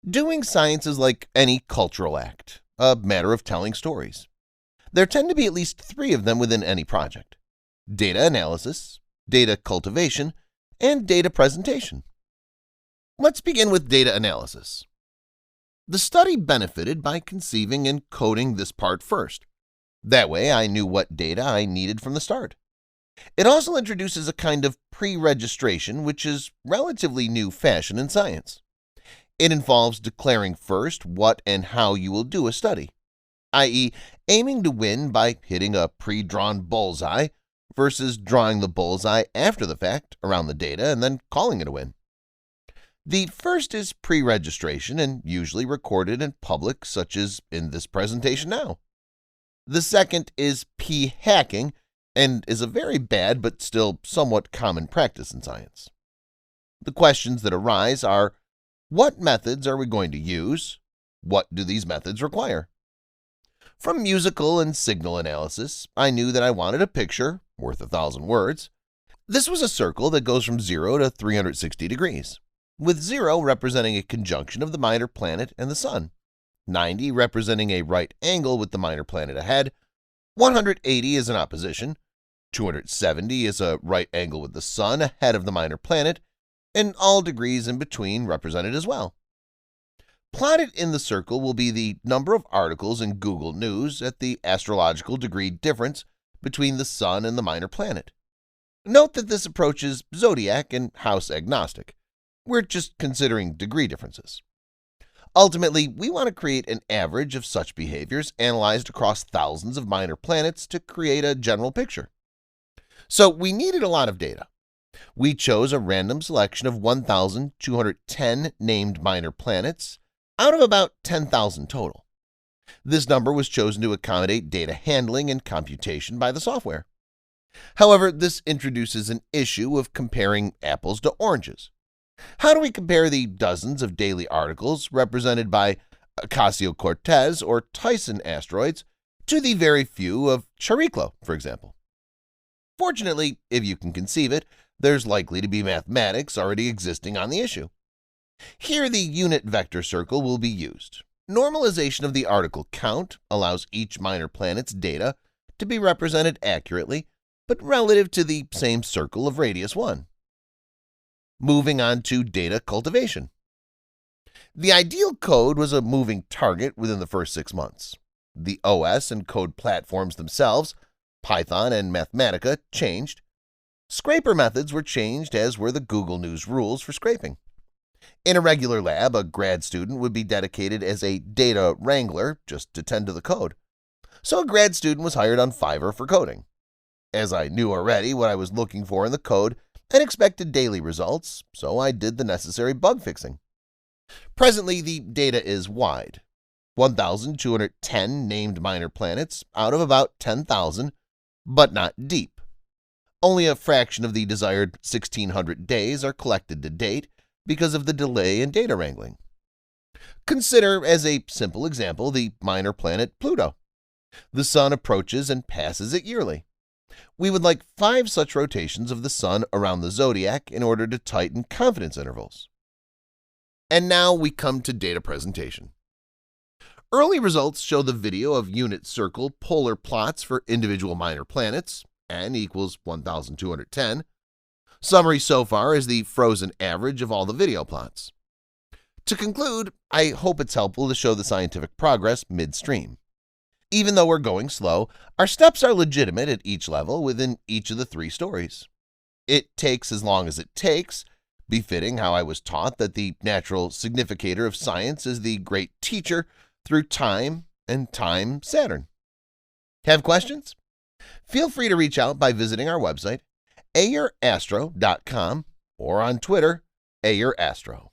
Doing science is like any cultural act, a matter of telling stories. There tend to be at least three of them within any project: data analysis, data cultivation, and data presentation. Let's begin with data analysis. The study benefited by conceiving and coding this part first. That way I knew what data I needed from the start. It also introduces a kind of pre-registration, which is relatively new fashion in science. It involves declaring first what and how you will do a study, i.e., aiming to win by hitting a pre-drawn bullseye versus drawing the bullseye after the fact around the data and then calling it a win. The first is pre-registration and usually recorded in public, such as in this presentation now. The second is p-hacking and is a very bad but still somewhat common practice in science. The questions that arise are: what methods are we going to use? What do these methods require? From musical and signal analysis, I knew that I wanted a picture worth 1,000 words. This was a circle that goes from 0 to 360 degrees, with 0 representing a conjunction of the minor planet and the Sun, 90 representing a right angle with the minor planet ahead, 180 is an opposition, 270 is a right angle with the Sun ahead of the minor planet, and all degrees in between represented as well. Plotted in the circle will be the number of articles in Google News at the astrological degree difference between the Sun and the minor planet. Note that this approach is zodiac and house agnostic. We're just considering degree differences. Ultimately, we want to create an average of such behaviors analyzed across thousands of minor planets to create a general picture. So we needed a lot of data. We chose a random selection of 1,210 named minor planets out of about 10,000 total. This number was chosen to accommodate data handling and computation by the software. However, this introduces an issue of comparing apples to oranges. How do we compare the dozens of daily articles represented by Ocasio-Cortez or Tyson asteroids to the very few of Chariklo, for example? Fortunately, if you can conceive it, there's likely to be mathematics already existing on the issue. Here, the unit vector circle will be used. Normalization of the article count allows each minor planet's data to be represented accurately, but relative to the same circle of radius 1. Moving on to data cultivation. The ideal code was a moving target within the first 6 months. The OS and code platforms themselves, Python and Mathematica, changed. Scraper methods were changed, as were the Google News rules for scraping. In a regular lab, a grad student would be dedicated as a data wrangler just to tend to the code. So a grad student was hired on Fiverr for coding. As I knew already what I was looking for in the code and expected daily results, so I did the necessary bug fixing. Presently, the data is wide: 1,210 named minor planets out of about 10,000, but not deep. Only a fraction of the desired 1,600 days are collected to date because of the delay in data wrangling. Consider, as a simple example, the minor planet Pluto. The Sun approaches and passes it yearly. We would like 5 such rotations of the Sun around the zodiac in order to tighten confidence intervals. And now we come to data presentation. Early results show the video of unit circle polar plots for individual minor planets, n equals 1,210. Summary so far is the frozen average of all the video plots. To conclude, I hope it's helpful to show the scientific progress midstream. Even though we're going slow, our steps are legitimate at each level within each of the 3 stories. It takes as long as it takes, befitting how I was taught that the natural significator of science is the great teacher through time and time Saturn. Have questions? Feel free to reach out by visiting our website, ayerastro.com, or on Twitter, ayerastro.